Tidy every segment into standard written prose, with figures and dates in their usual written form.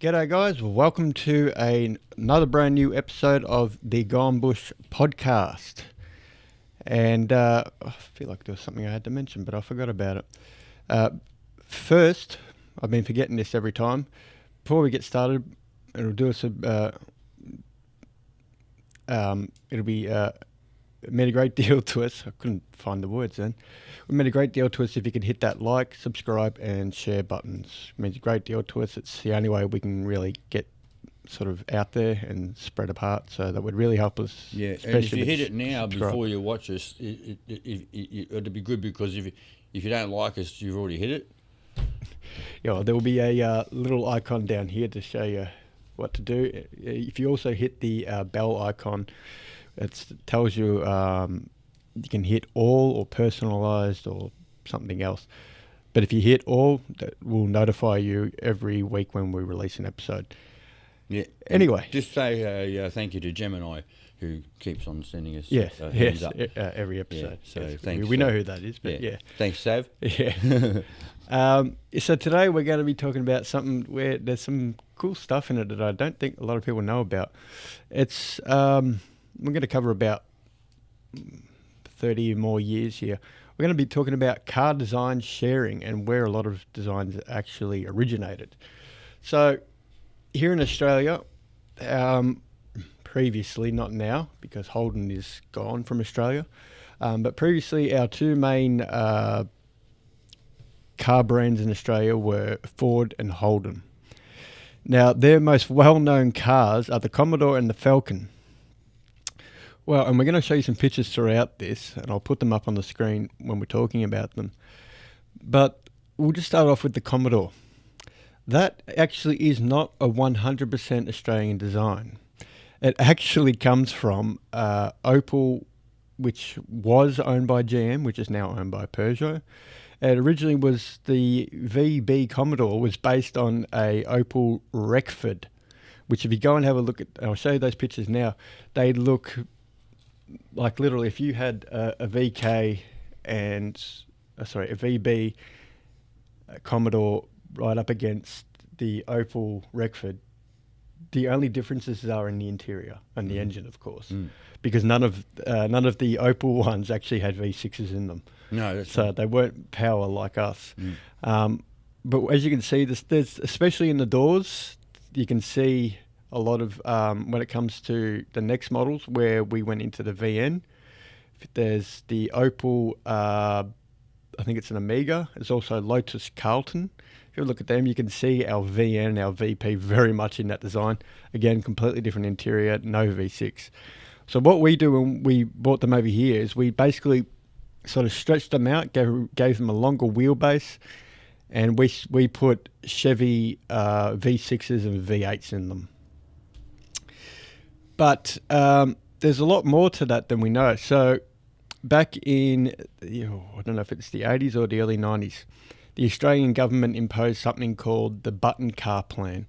G'day guys, welcome to another brand new episode of the Gone Bush podcast. And I feel like there was something I had to mention, but I forgot about it. First, I've been forgetting this every time. Before we get started, it'll do us it meant a great deal to us. I couldn't find the words then. It meant a great deal to us if you could hit that like, subscribe, and share buttons. It means a great deal to us. It's the only way we can really get sort of out there and spread apart. So that would really help us. Yeah, and if you hit it now before you watch us, it'd be good, because if you don't like us, you've already hit it. Yeah, well, there will be a little icon down here to show you what to do. If you also hit the bell icon, it tells you you can hit all or personalized or something else. But if you hit all, that will notify you every week when we release an episode. Yeah. Anyway, just say thank you to Gemini, who keeps on sending us yes, hands up. Every episode. Yeah, so yes, thanks. We know who that is, but yeah. Thanks, Sav. Yeah. So today we're going to be talking about something where there's some cool stuff in it that I don't think a lot of people know about. It's we're going to cover about 30 more years here. We're going to be talking about car design sharing and where a lot of designs actually originated. So here in Australia, previously, not now, because Holden is gone from Australia, but previously our two main car brands in Australia were Ford and Holden. Now, their most well-known cars are the Commodore and the Falcon. Well, and we're going to show you some pictures throughout this, and I'll put them up on the screen when we're talking about them. But we'll just start off with the Commodore. That actually is not a 100% Australian design. It actually comes from Opel, which was owned by GM, which is now owned by Peugeot. It originally was the VB Commodore was based on a Opel Rekford, which if you go and have a look at, I'll show you those pictures now, they look like literally if you had a VK and, a VB Commodore right up against the Opel Rekford, the only differences are in the interior and the engine, of course, because none of the Opel ones actually had V6s in them. No, that's so they weren't power like us. But as you can see, there's especially in the doors, you can see a lot of when it comes to the next models where we went into the VN. There's the Opel, I think it's an Amiga. There's also Lotus Carlton. If you look at them, you can see our VN and our VP very much in that design. Again, completely different interior, no V6. So what we do when we brought them over here is we basically sort of stretched them out, gave them a longer wheelbase, and we put Chevy V6s and V8s in them. But there's a lot more to that than we know. So back in, I don't know if it's the 80s or the early 90s, the Australian government imposed something called the Button Car Plan.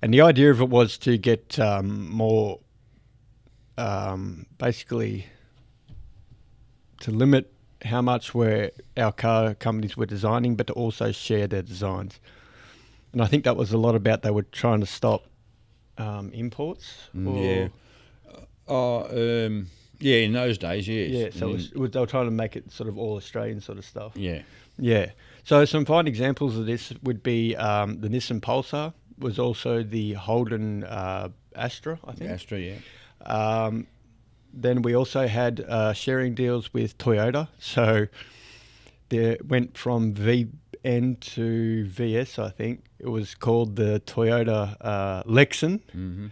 And the idea of it was to get more, basically, to limit how much our car companies were designing, but to also share their designs. And I think that was a lot about they were trying to stop imports. Yeah. Yeah, in those days, yes. Yeah, so they were trying to make it sort of all Australian sort of stuff. Yeah. Yeah. So some fine examples of this would be the Nissan Pulsar, was also the Holden Astra, I think. Astra, yeah. Then we also had sharing deals with Toyota. So they went from VN to VS, I think. It was called the Toyota Lexan,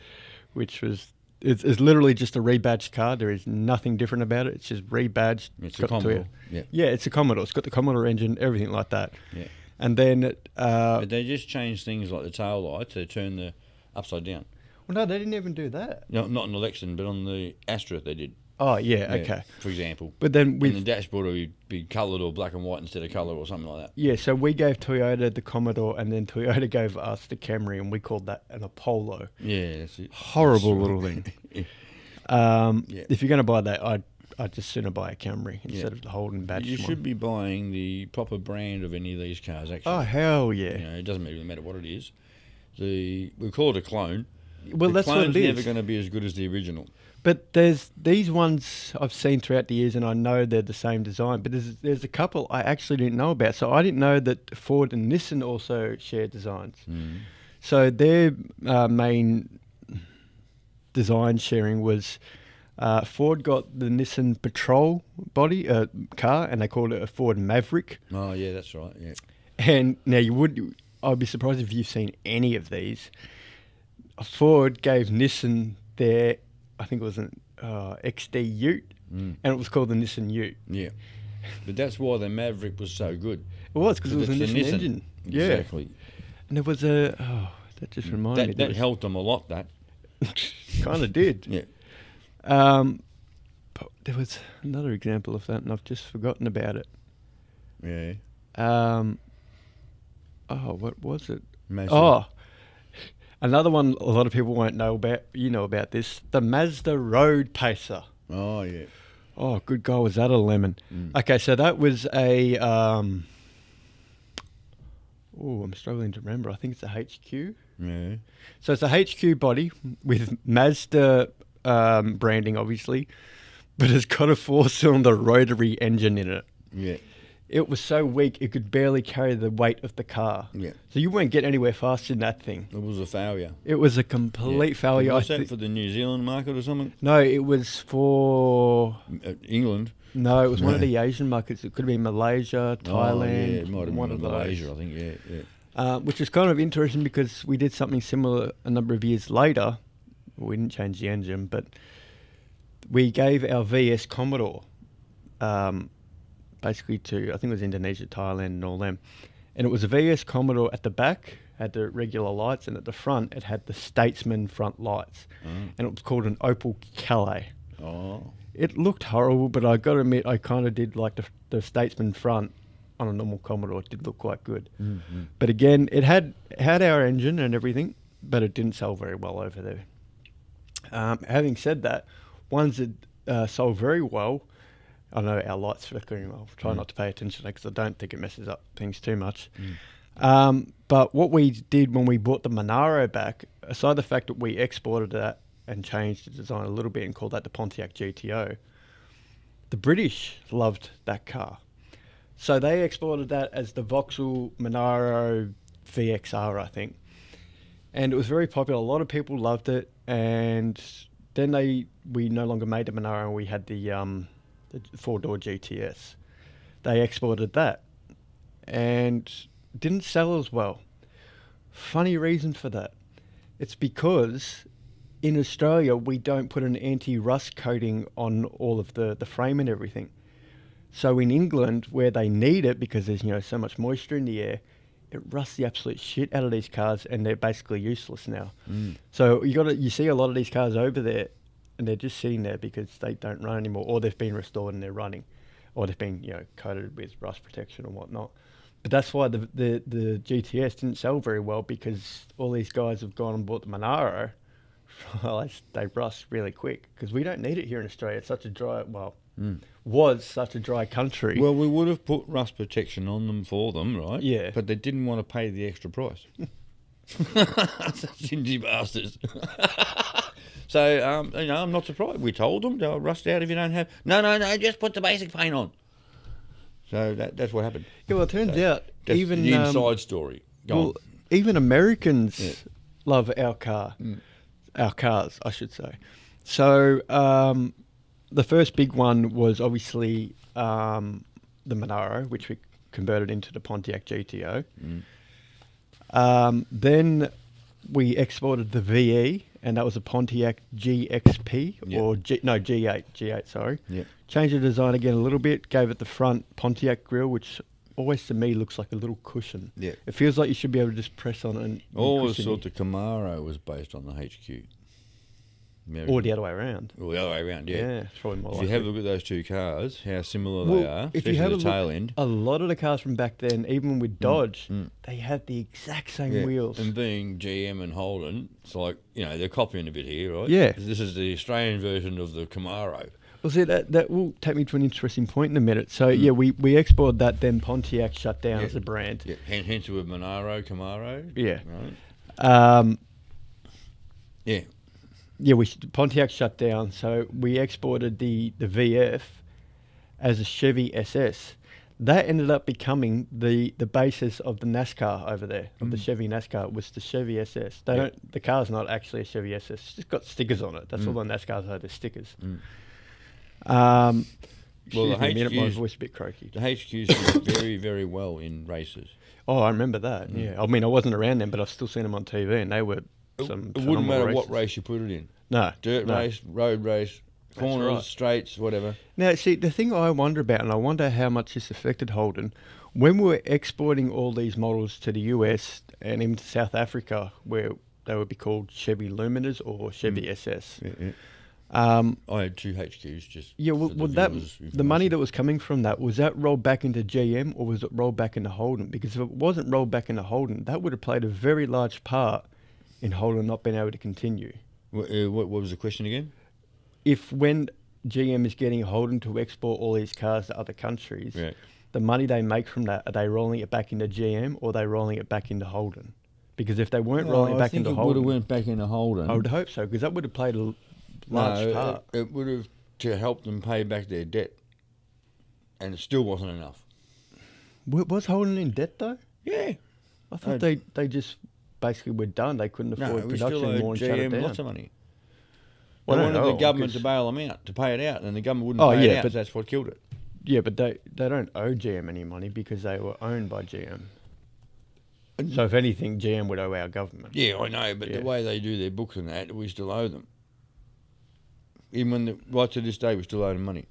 which was... It's literally just a rebadged car. There is nothing different about it. It's just rebadged. It's a Commodore. Yeah, it's a Commodore. It's got the Commodore engine, everything like that. Yeah. And then... but they just changed things like the tail lights. They turned the upside down. Well, no, they didn't even do that. No, not on the Lexan, but on the Astra they did. Oh, yeah, okay. For example. But then the dashboard would be coloured or black and white instead of colour or something like that. Yeah, so we gave Toyota the Commodore, and then Toyota gave us the Camry, and we called that an Apollo. Yeah, that's it. Horrible little thing. If you're going to buy that, I'd just sooner buy a Camry instead of the Holden badge. You should be buying the proper brand of any of these cars, actually. Oh, hell yeah. It doesn't really matter what it is. we call it a clone. Well, the that's what it clone's is. never going to be as good as the original. But there's these ones I've seen throughout the years, and I know they're the same design. But there's a couple I actually didn't know about. So I didn't know that Ford and Nissan also share designs. Mm. So their main design sharing was Ford got the Nissan Patrol body car, and they called it a Ford Maverick. Oh yeah, that's right. Yeah. And now I'd be surprised if you've seen any of these. Ford gave Nissan their, I think it was an XD Ute, and it was called the Nissan Ute. Yeah. But that's why the Maverick was so good. It was because it was a Nissan engine. Exactly. Yeah. And there was that just reminded me. That helped them a lot, that. Kind of did. Yeah. But there was another example of that, and I've just forgotten about it. Yeah. What was it? Massive. Oh, another one a lot of people won't know about. You know about this. The Mazda Road Pacer. Oh, yeah. Oh, good God, was that a lemon? Mm. Okay, so that was a... I'm struggling to remember. I think it's a HQ. Yeah. So it's a HQ body with Mazda branding, obviously, but it's got a 4-cylinder rotary engine in it. Yeah. It was so weak, it could barely carry the weight of the car. Yeah. So you won't get anywhere fast in that thing. It was a failure. It was a complete failure. Was that for the New Zealand market or something? No, it was for... England? No, it was one of the Asian markets. It could have been Malaysia, Thailand. Oh, yeah, it might have one been of Malaysia, those. I think, yeah. Which is kind of interesting because we did something similar a number of years later. We didn't change the engine, but we gave our VS Commodore basically to, I think it was Indonesia, Thailand and all them. And it was a VS Commodore at the back, had the regular lights, and at the front it had the Statesman front lights. And it was called an Opel Calais. Oh. It looked horrible, but I got to admit, I kind of did like the Statesman front on a normal Commodore. It did look quite good. Mm-hmm. But again, it had our engine and everything, but it didn't sell very well over there. Having said that, ones that sold very well, I know our light's flickering. I'll try not to pay attention to that because I don't think it messes up things too much. But what we did when we bought the Monaro back, aside the fact that we exported that and changed the design a little bit and called that the Pontiac GTO, the British loved that car. So they exported that as the Vauxhall Monaro VXR, I think. And it was very popular. A lot of people loved it. And then we no longer made the Monaro, and we had the 4-door GTS. They exported that and didn't sell as well. Funny reason for that. It's because in Australia, we don't put an anti-rust coating on all of the frame and everything. So in England, where they need it because there's so much moisture in the air, it rusts the absolute shit out of these cars, and they're basically useless now. So you see a lot of these cars over there, and they're just sitting there because they don't run anymore, or they've been restored and they're running, or they've been coated with rust protection and whatnot. But that's why the GTS didn't sell very well, because all these guys have gone and bought the Monaro. Well, they rust really quick because we don't need it here in Australia. It's such a dry, was such a dry country. Well, we would have put rust protection on them for them, right? Yeah. But they didn't want to pay the extra price. Stingy bastards. So, I'm not surprised. We told them they'll rust out if you don't have... No, just put the basic paint on. So that's what happened. Yeah, well, it turns out That's even... the inside story. Go on. Even Americans love our car. Our cars, I should say. So, the first big one was obviously the Monaro, which we converted into the Pontiac GTO. Then we exported the VE, and that was a Pontiac GXP, G8, sorry. Yeah. Changed the design again a little bit, gave it the front Pontiac grille, which always to me looks like a little cushion. Yeah. It feels like you should be able to just press on it and Always cushiony. thought the Camaro was based on the HQ. Or the other way around. Or the other way around, yeah. Yeah, it's probably more If likely. you have a look at those two cars, how similar Well, they are, if you especially have the a tail look, end. a lot of the cars from back then, even with Dodge, they had the exact same wheels. And being GM and Holden, it's like, they're copying a bit here, right? Yeah. This is the Australian version of the Camaro. Well, see, that will take me to an interesting point in a minute. So, we exported that, then Pontiac shut down as a brand. Yeah, hence with Monaro, Camaro. Yeah. Yeah. Yeah, Pontiac shut down, so we exported the VF as a Chevy SS. That ended up becoming the basis of the NASCAR over there, of the Chevy NASCAR. It was the Chevy SS. They Yeah. don't. The car's not actually a Chevy SS. It's just got stickers on it. That's all the Mm. NASCARs are. They're stickers. Well, Excuse the me a minute, my HQs voice a bit croaky. The HQs do very, very well in races. Oh, I remember that. Yeah, I mean, I wasn't around them, but I've still seen them on TV, and they were some. It wouldn't matter phenomenal what races. race you put it in. No, Dirt no. race, road race, corners, right. straights, whatever. Now, see, the thing I wonder about, and I wonder how much this affected Holden, when we were exporting all these models to the US and even to South Africa, where they would be called Chevy Luminas or Chevy SS. Yeah. Um, I had 2 HQs just. yeah, for well, that viewers' the money information. that was coming from that, was that rolled back into GM or was it rolled back into Holden? Because if it wasn't rolled back into Holden, that would have played a very large part in Holden not being able to continue. What was the question again? If when GM is getting Holden to export all these cars to other countries, Yeah. the money they make from that, are they rolling it back into GM or are they rolling it back into Holden? Because if they weren't rolling it back into would Holden, have went back into Holden. I would hope so, because that would have played a large part. It would have to help them pay back their debt, and it still wasn't enough. Was Holden in debt though? Yeah. I thought they just basically were done. They couldn't No, afford we still production owed anymore and shut it GM down. lots of money. Well, They I don't wanted the know, government to 'cause- bail them out, to pay it out, and the government wouldn't Oh, pay yeah, it out, but- so that's what killed it. Yeah, but they don't owe GM any money because they were owned by GM. So if anything, GM would owe our government. Yeah, I know, but Yeah. the way they do their books and that, we still owe them. Even when, right to this day, we still owe them money.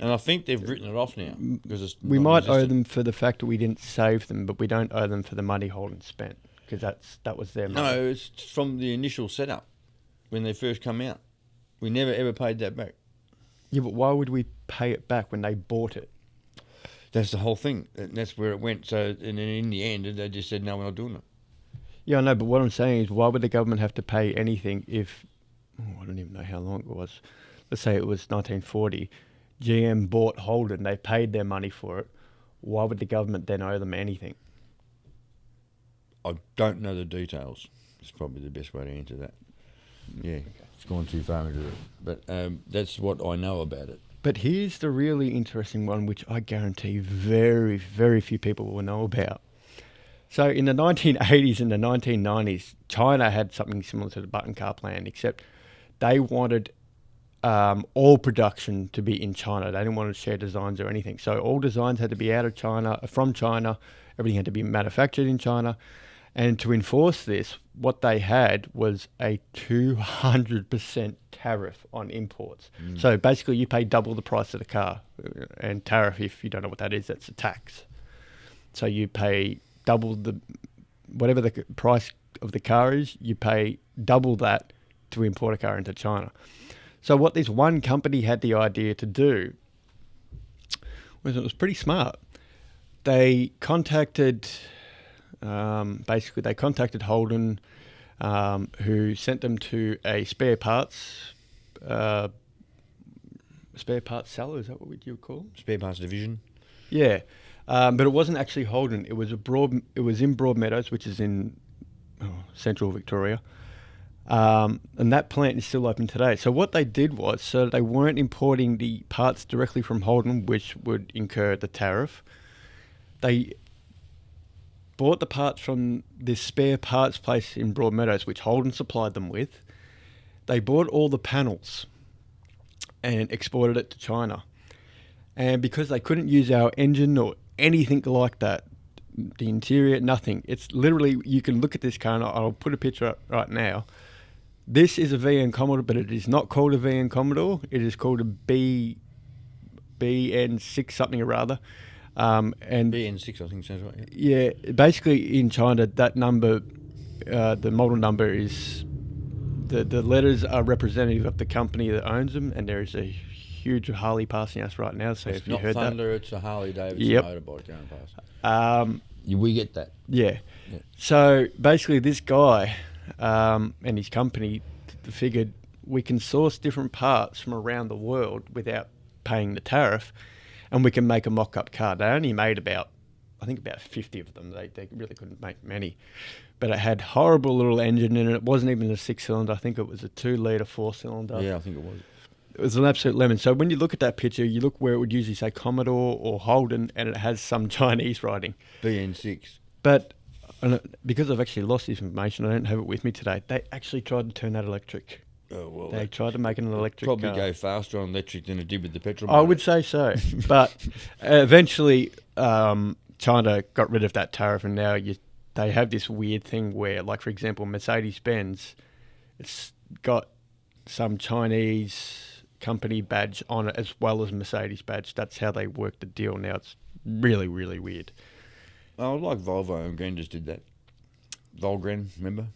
And I think they've written it off now because it's We might owe non-existent. them for the fact that we didn't save them, but we don't owe them for the money Holden spent because that was their money. No, it's from the initial setup when they first come out. We never ever paid that back. Yeah, but why would we pay it back when they bought it? That's the whole thing. And that's where it went. So, and then in the end, they just said, no, we're not doing it. Yeah, I know, but what I'm saying is, why would the government have to pay anything if, I don't even know how long it was. Let's say it was 1940. GM bought Holden, they paid their money for it. Why would the government then owe them anything? I don't know the details. It's probably the best way to answer that. Yeah, it's gone too far into it. But that's what I know about it. But here's the really interesting one, which I guarantee very, very few people will know about. So in the 1980s and the 1990s, China had something similar to the button car plan, except they wanted all production to be in China. They didn't want to share designs or anything. So all designs had to be out of China, from China. Everything had to be manufactured in China. And to enforce this, what they had was a 200% tariff on imports. So basically you pay double the price of the car. And tariff, if you don't know what that is, that's a tax. So you pay double whatever the price of the car is, you pay double that to import a car into China. So what this one company had the idea to do was, it was pretty smart. They contacted, they contacted Holden, who sent them to a spare parts seller. Is that what you would call them? Spare parts division. Yeah, but it wasn't actually Holden. It was in Broadmeadows, which is in central Victoria. And that plant is still open today. So what they did was, so they weren't importing the parts directly from Holden, which would incur the tariff. They bought the parts from this spare parts place in Broadmeadows, which Holden supplied them with. They bought all the panels and exported it to China. And because they couldn't use our engine or anything like that, the interior, nothing. It's literally, you can look at this car, and I'll put a picture up right now. This is a VN Commodore, but it is not called a VN Commodore. It is called a BN6 something or other. And BN6, I think sounds right. Yeah. yeah, basically in China, that number, the model number is, the letters are representative of the company that owns them, and there is a huge Harley passing us right now. So It's if you not heard Thunder, it's a Harley Davidson Yep. motorbike going past. that, We get that. yeah. Yeah. So basically, this guy and his company figured we can source different parts from around the world without paying the tariff, and we can make a mock-up car. They only made about I think about 50 of them. They really couldn't make many. But it had horrible little engine in it. It wasn't even a 6-cylinder. I think it was a 2-litre 4-cylinder. Yeah, I think it was. It was an absolute lemon. So when you look at that picture, you look where it would usually say Commodore or Holden, and it has some Chinese writing. BN6. But because I've actually lost this information, I don't have it with me today. They actually tried to turn that electric. Oh, well, They tried to make it an electric probably car. go faster on electric than it did with the petrol. I would say so. But eventually China got rid of that tariff, and now they have this weird thing where, like, for example, Mercedes-Benz, it's got some Chinese company badge on it as well as Mercedes badge. That's how they work the deal now. It's really, really weird. I would like Volvo and Gren just did that. Volgren, remember?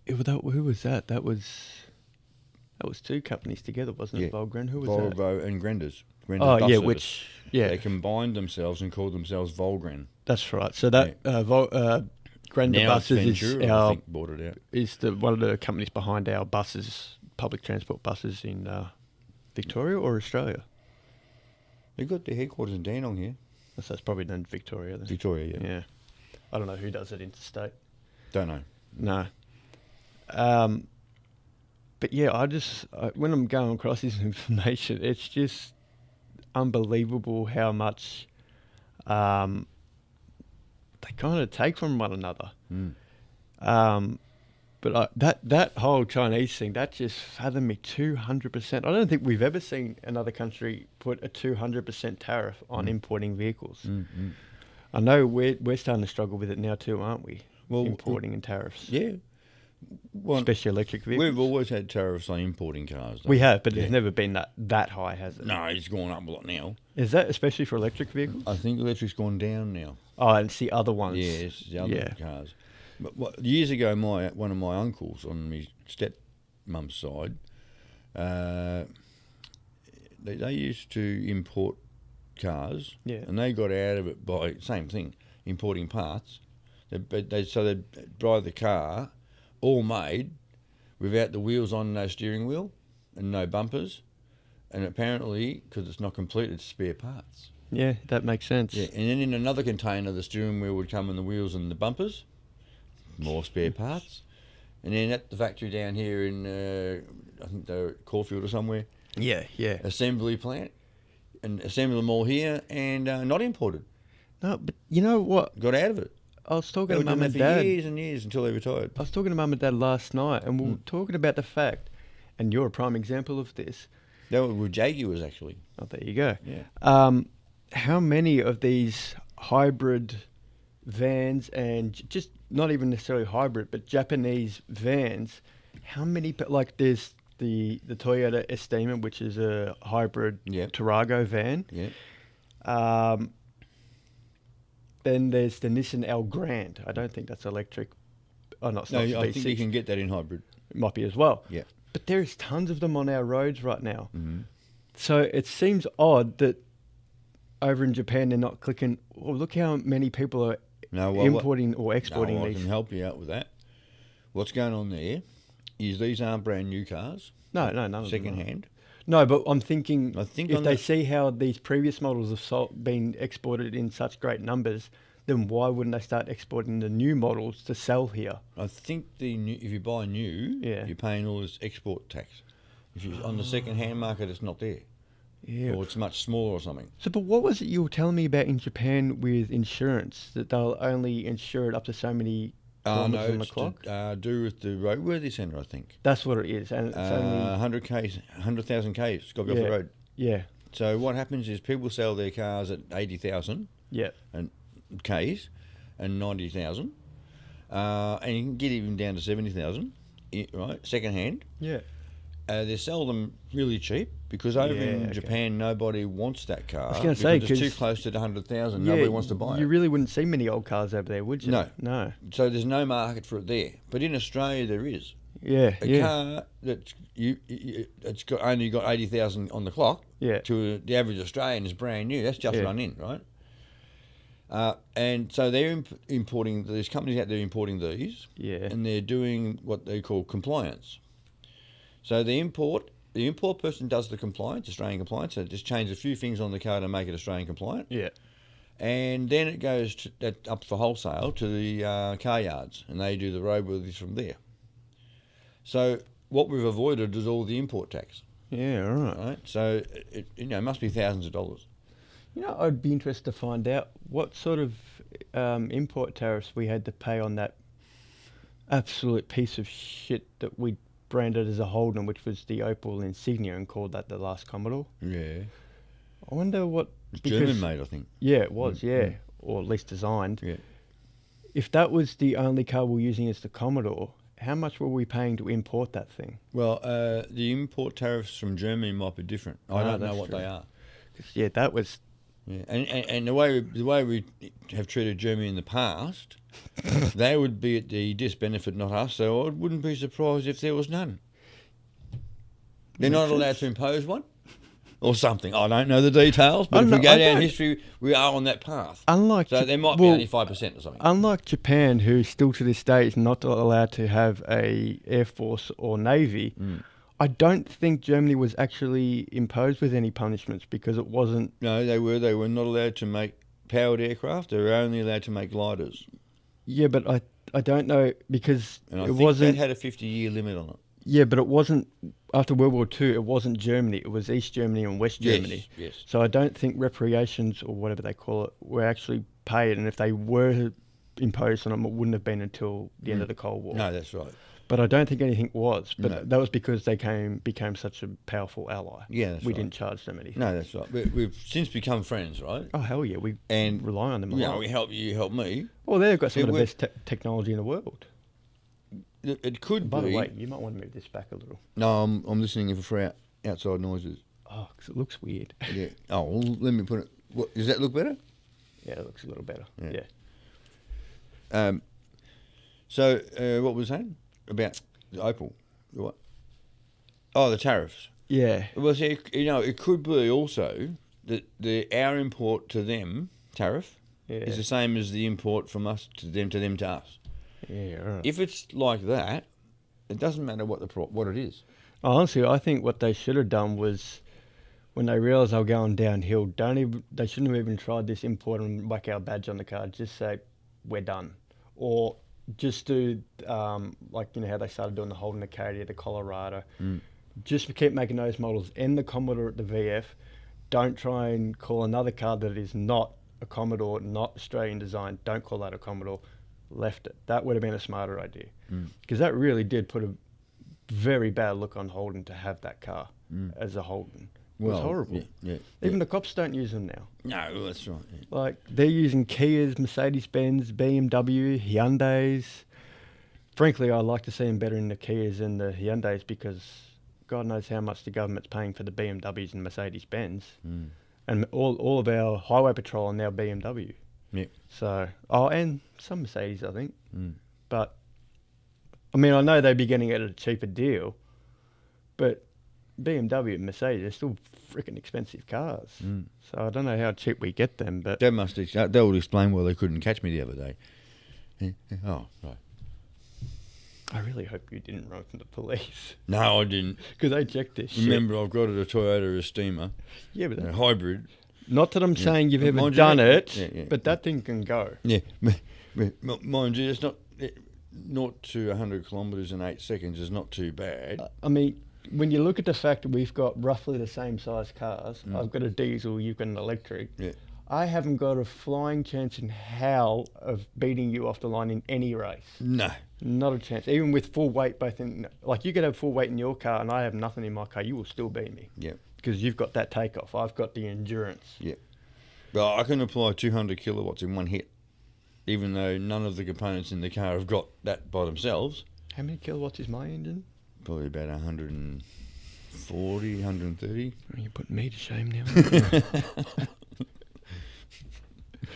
Who was that? That was two companies together, wasn't it? Yeah. Volgren. Who was that? Volvo and Grenders. Oh, Bus yeah, Service. yeah, They combined themselves and called themselves Volgren. that's right. So that Grender Now it's Buses is Ventura, I think, bought it out. one of the companies behind our buses, public transport buses in Victoria or Australia. They've got their headquarters in Dandenong here. So it's probably in Victoria then. Victoria, yeah. Yeah. I don't know who does it interstate. Don't know. No. But yeah, when I'm going across this information, it's just unbelievable how much they kind of take from one another. But that whole Chinese thing, that just fathomed me 200%. I don't think we've ever seen another country put a 200% tariff on importing vehicles. I know we're starting to struggle with it now too, aren't we? Well, importing and tariffs. Yeah. Well, especially electric vehicles. we've always had tariffs on importing cars, though. We have, but it's never been that high, has it? No, it's gone up a lot now. Is that especially for electric vehicles? I think electric's gone down now. Oh, and it's the other ones. Yeah, it's the other cars. But years ago, one of my uncles on my stepmum's side, they used to import cars, and they got out of it by same thing, importing parts. They'd buy the car, all made, without the wheels on, no steering wheel, and no bumpers, and apparently because it's not complete, it's spare parts. Yeah, that makes sense. Yeah, and then in another container, the steering wheel would come and the wheels and the bumpers, more spare parts, and then at the factory down here in I think they're at Caulfield or somewhere. Yeah. Assembly plant, and assemble them all here and not imported. No, but you know what? Got out of it. I was talking They to were doing Mum that and for Dad. years and years until they retired. I was talking to Mum and Dad last night, and we were talking about the fact, and you're a prime example of this. That was with Jaguars, actually. Oh, there you go. Yeah. How many of these hybrid vans, and just not even necessarily hybrid, but Japanese vans, how many, like there's the Toyota Estima, which is a hybrid Tarago van. Yeah. Then there's the Nissan Elgrand. I don't think that's electric. Oh, no, it's not. I think you can get that in hybrid. It might be as well. Yeah. But there's tons of them on our roads right now. Mm-hmm. So it seems odd that over in Japan they're not clicking, oh, look how many people are importing or exporting I these. can help you out with that. What's going on there is these aren't brand new cars. No, none of them. Second hand. No, but I'm thinking I think if they see how these previous models have been exported in such great numbers, then why wouldn't they start exporting the new models to sell here? I think if you buy new, you're paying all this export tax. If you on the second hand market, it's not there. Yeah. Or it's much smaller or something. So, but what was it you were telling me about in Japan with insurance? That they'll only insure it up to so many kilometres on the clock? To do with the roadworthy centre, I think. That's what it is. And it's only 100,000 Ks, it's got to be off the road. Yeah. So what happens is people sell their cars at 80,000 and Ks and 90,000. And you can get even down to 70,000, right? Second hand. Yeah. They sell them really cheap because over in Japan nobody wants that car. I was going to say because it's too close to the 100,000. Nobody wants to buy it. You really wouldn't see many old cars over there, would you? No. So there's no market for it there. But in Australia there is. Yeah. A car that's it's only got 80,000 on the clock. Yeah. To the average Australian is brand new. That's just run in, right? And so they're importing. There's companies out there importing these. Yeah. And they're doing what they call compliance. So the import person does the compliance, Australian compliance. So just change a few things on the car to make it Australian compliant. Yeah. and then it goes up for wholesale to the car yards, and they do the roadworthies from there. So what we've avoided is all the import tax. Yeah, right. So it must be thousands of dollars. I'd be interested to find out what sort of import tariffs we had to pay on that absolute piece of shit that we branded as a Holden, which was the Opel Insignia, and called that the last Commodore. Yeah. I wonder what... It's German made, I think. Yeah, it was, or at least designed. Yeah. If that was the only car we're using as the Commodore, how much were we paying to import that thing? Well, the import tariffs from Germany might be different. I don't know what they are. Yeah, that was... Yeah, and the way we have treated Germany in the past, they would be at the disbenefit, not us. So I wouldn't be surprised if there was none. They're not allowed to impose one, or something. I don't know the details, but if we go down history, we are on that path. So there might be only 5% or something. Unlike Japan, who still to this day is not allowed to have a Air Force or Navy. I don't think Germany was actually imposed with any punishments because it wasn't... No, they were. They were not allowed to make powered aircraft. They were only allowed to make gliders. Yeah, but I don't know because and I think wasn't... that had a 50-year limit on it. Yeah, but it wasn't... After World War II, it wasn't Germany. It was East Germany and West Germany. Yes. So I don't think reparations, or whatever they call it, were actually paid. And if they were imposed on them, it wouldn't have been until the end of the Cold War. No, that's right. But I don't think anything was. But that was because they became such a powerful ally. Yeah, that's we right. didn't charge them anything. No, that's right. We've since become friends, right? Oh, hell yeah. We rely on them a lot. We help you, you help me. Well, they've got some of the best technology in the world. It could By be... the way, you might want to move this back a little. No, I'm listening for outside noises. Oh, because it looks weird. Yeah. Oh, well, let me put it... Does that look better? Yeah, it looks a little better. Yeah. So, what was that about the Opel? What? Oh, the tariffs. Yeah. Well, see, it could be also that our import to them tariff is the same as the import from us to them to us. Yeah, right. If it's like that, it doesn't matter what it is. Honestly, I think what they should have done was, when they realised they were going downhill, they shouldn't have even tried this import and whack our badge on the car. Just say, we're done. Or just do, how they started doing the Holden Acadia, the Colorado. Just keep making those models. End the Commodore at the VF. Don't try and call another car that is not a Commodore, not Australian design. Don't call that a Commodore. Left it. That would have been a smarter idea. Because that really did put a very bad look on Holden to have that car as a Holden. It was horrible. Even the cops don't use them now. No, that's right. Yeah. Like, they're using Kias, Mercedes-Benz, BMW, Hyundais. Frankly, I like to see them better in the Kias and the Hyundais because God knows how much the government's paying for the BMWs and Mercedes-Benz. And all of our highway patrol are now BMW. Yeah. So, and some Mercedes, I think. But, I mean, I know they'd be getting it at a cheaper deal, but BMW and Mercedes are still freaking expensive cars. So I don't know how cheap we get them, but... That would explain why they couldn't catch me the other day. Oh, right. I really hope you didn't run from the police. No, I didn't. Because they checked this shit. Remember, I've got a Toyota Estima. Yeah, but... A hybrid. Not that I'm saying you've ever done it, but that thing can go. Yeah. Mind you, it's not... 0 to 100 kilometres in 8 seconds is not too bad. I mean, when you look at the fact that we've got roughly the same size cars, I've got a diesel, you've got an electric. Yeah. I haven't got a flying chance in hell of beating you off the line in any race. No. Not a chance. Even with full weight, both in... Like, you could have full weight in your car and I have nothing in my car, you will still beat me. Yeah. Because you've got that takeoff. I've got the endurance. Yeah. Well, I can apply 200 kilowatts in one hit, even though none of the components in the car have got that by themselves. How many kilowatts is my engine? Probably about 140, 130. You're putting me to shame now.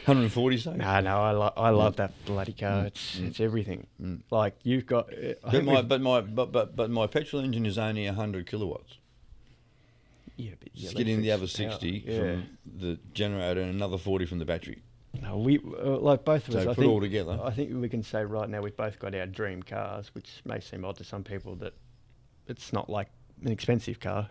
140, say? No, I love that bloody car. It's everything. Like, you've got... But my petrol engine is only 100 kilowatts. Yeah, but just getting the other 60 from the generator and another 40 from the battery. No, we like both of us. So put all together. I think we can say right now we've both got our dream cars, which may seem odd to some people that it's not like an expensive car.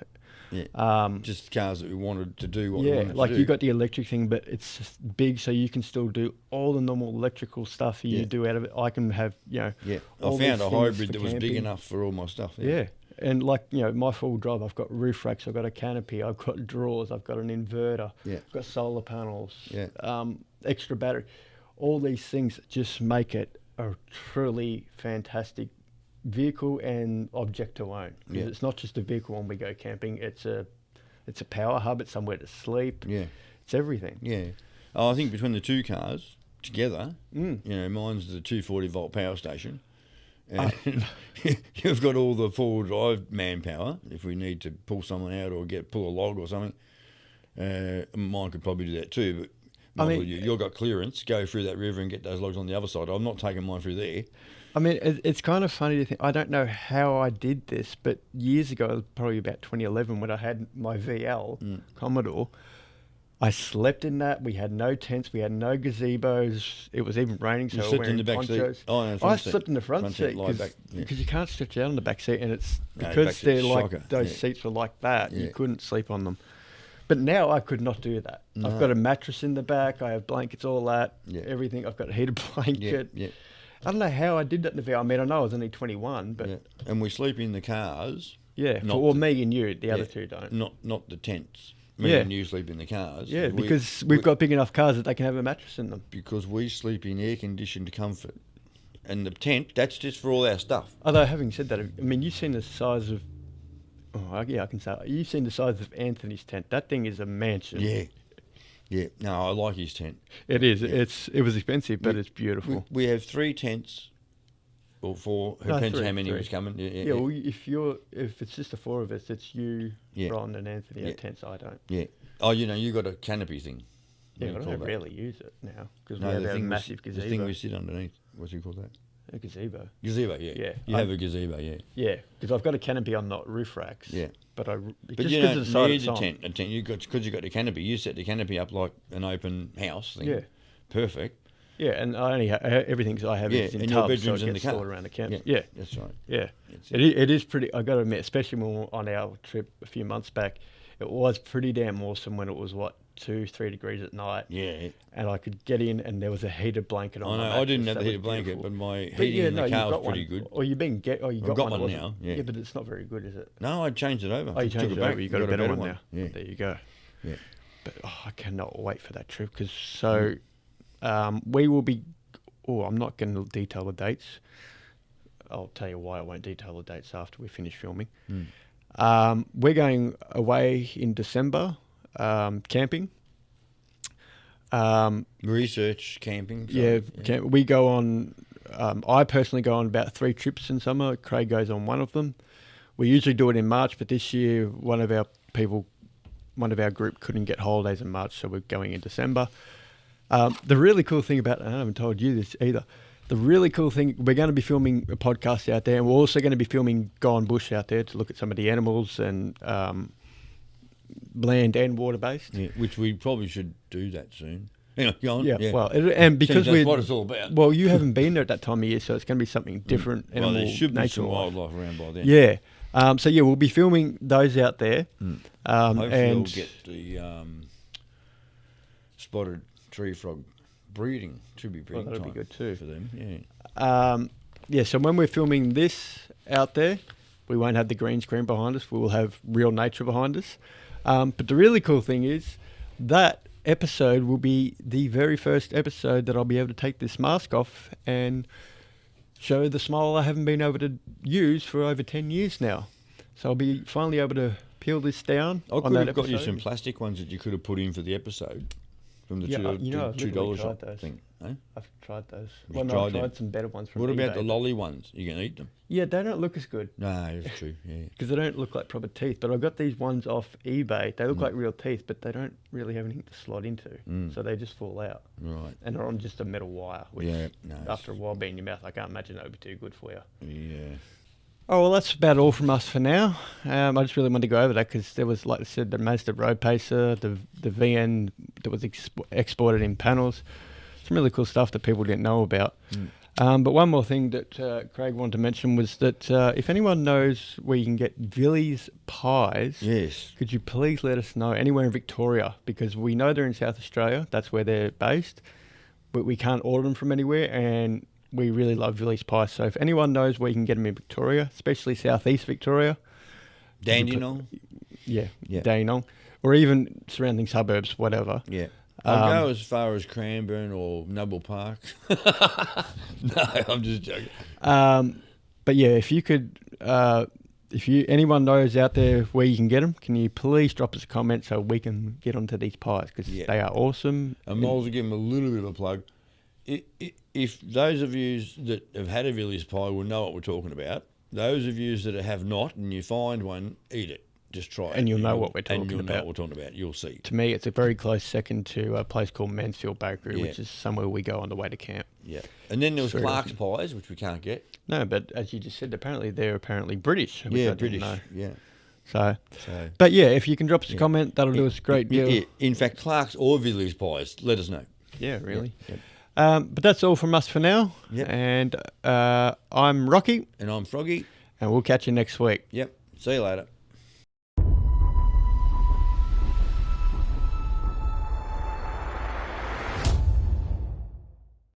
Just cars that we wanted to do what we wanted like to do. you got the electric thing, but it's just big, so you can still do all the normal electrical stuff you do out of it. I can have, I found a hybrid that was big enough for all my stuff. Yeah. And like, my four-wheel drive, I've got roof racks, I've got a canopy, I've got drawers, I've got an inverter, I've got solar panels, extra battery. All these things just make it a truly fantastic vehicle and object to own. It's not just a vehicle when we go camping, it's a power hub, it's somewhere to sleep. It's everything. I think between the two cars together, mine's the 240 volt power station. And you've got all the four-wheel drive manpower if we need to pull someone out or pull a log or something. Mine could probably do that too, but you've got clearance. Go through that river and get those logs on the other side. I'm not taking mine through there. I mean, it's kind of funny to think. I don't know how I did this, but years ago, probably about 2011, when I had my VL Commodore, I slept in that. We had no tents. We had no gazebos. It was even raining, so you slept in the back ponchos. seat? Oh, no, I slept in the front seat because you can't stretch out on the back seat, and it's because they're like those seats were like that. You couldn't sleep on them. But now I could not do that. No. I've got a mattress in the back. I have blankets, all that, everything. I've got a heated blanket. I don't know how I did that in the VL. I mean, I know I was only 21, but and we sleep in the cars. Me and you. The other two don't. Not the tents. Me and you sleep in the cars. Yeah, because we've got big enough cars that they can have a mattress in them. Because we sleep in air-conditioned comfort. And the tent, that's just for all our stuff. Although, having said that, I mean, you've seen the size of... I can say you've seen the size of Anthony's tent. That thing is a mansion. Yeah. No, I like his tent. It is. It was expensive, but it's beautiful. We have 3 tents. Or 4. Depends how many was coming. Well, if it's just the 4 of us, it's you, Ron, and Anthony at tents. I don't. Yeah. Oh, you got a canopy thing. Yeah, I don't really use it now because we have a massive gazebo. The thing we sit underneath. What's you call that? A gazebo. Gazebo, yeah. You have a gazebo, Yeah, because I've got a canopy on the roof racks. Yeah. But you don't need a tent. Because you've got the canopy. You set the canopy up like an open house thing. Yeah. Perfect. Yeah, and I only everything I have is in tubs, so it gets stored around the camp. Yeah, that's right. Yeah, it is pretty. I got to admit, especially when we were on our trip a few months back, it was pretty damn awesome when it was 2-3 degrees at night. Yeah, and I could get in, and there was a heated blanket on. I didn't have the heated blanket, but my heating in the car was pretty good. Or you got one now. Yeah, but it's not very good, is it? No, I changed it over. Oh, you changed it over. You got a better one now. Yeah, there you go. Yeah, but I cannot wait for that trip because we will be. Oh, I'm not going to detail the dates. I'll tell you why I won't detail the dates after we finish filming. We're going away in December, camping. Research camping. We go on. I personally go on about 3 trips in summer. Craig goes on one of them. We usually do it in March, but this year one of our group couldn't get holidays in March, so we're going in December. The really cool thing about, I haven't told you this either, the really cool thing, we're going to be filming a podcast out there, and we're also going to be filming Gone Bush out there to look at some of the animals and land and water-based. Yeah, which we probably should do that soon. Anyway, go on. Yeah, well, and because that's what it's all about. Well, you haven't been there at that time of year, so it's going to be something different. Well, there should be some wildlife around by then. Yeah. We'll be filming those out there. Hopefully we'll get the spotted tree frog breeding. Should be breeding time. That'll be good too for them. Yeah. So when we're filming this out there, we won't have the green screen behind us. We will have real nature behind us. But the really cool thing is that episode will be the very first episode that I'll be able to take this mask off and show the smile I haven't been able to use for over 10 years now. So I'll be finally able to peel this down. I could have got you some plastic ones that you could have put in for the episode. From the $2 shop thing. Eh? I've tried those. I've tried some better ones from What eBay. about the lolly ones? You can eat them. Yeah, they don't look as good. No, it's true, yeah. Because they don't look like proper teeth. But I got these ones off eBay. They look like real teeth, but they don't really have anything to slot into. So they just fall out. Right. And they're on just a metal wire, which after a while being in your mouth, I can't imagine that would be too good for you. Yeah. Oh, well, that's about all from us for now. I just really wanted to go over that because there was, like I said, the Mazda Road Pacer, the VN that was exported in panels. Some really cool stuff that people didn't know about. But one more thing that Craig wanted to mention was that if anyone knows where you can get Villiers pies, Yes. could you please let us know anywhere in Victoria? Because we know they're in South Australia. That's where they're based. But we can't order them from anywhere, and we really love Villiers pies. So if anyone knows where you can get them in Victoria, especially southeast Victoria. Dandenong? Yeah. Dandenong. Or even surrounding suburbs, whatever. Yeah. I'll go as far as Cranbourne or Noble Park. No, I'm just joking. But yeah, if you could, anyone knows out there where you can get them, can you please drop us a comment so we can get onto these pies because they are awesome. And Moles will give them a little bit of a plug. If those of you that have had a Villiers pie will know what we're talking about, those of you that have not and you find one, eat it. Just try it. And you'll know what we're talking about. And you'll know what we're talking about. You'll see. To me, it's a very close second to a place called Mansfield Bakery, which is somewhere we go on the way to camp. Yeah. And then there was Clark's pies, which we can't get. No, but as you just said, they're apparently British. Which I British. Didn't know. Yeah. So, but yeah, if you can drop us a comment, that'll do us a great deal. Yeah. In fact, Clark's or Villiers pies, let us know. Yeah, really. Yeah. But that's all from us for now. Yep. And I'm Rocky. And I'm Froggy. And we'll catch you next week. Yep. See you later.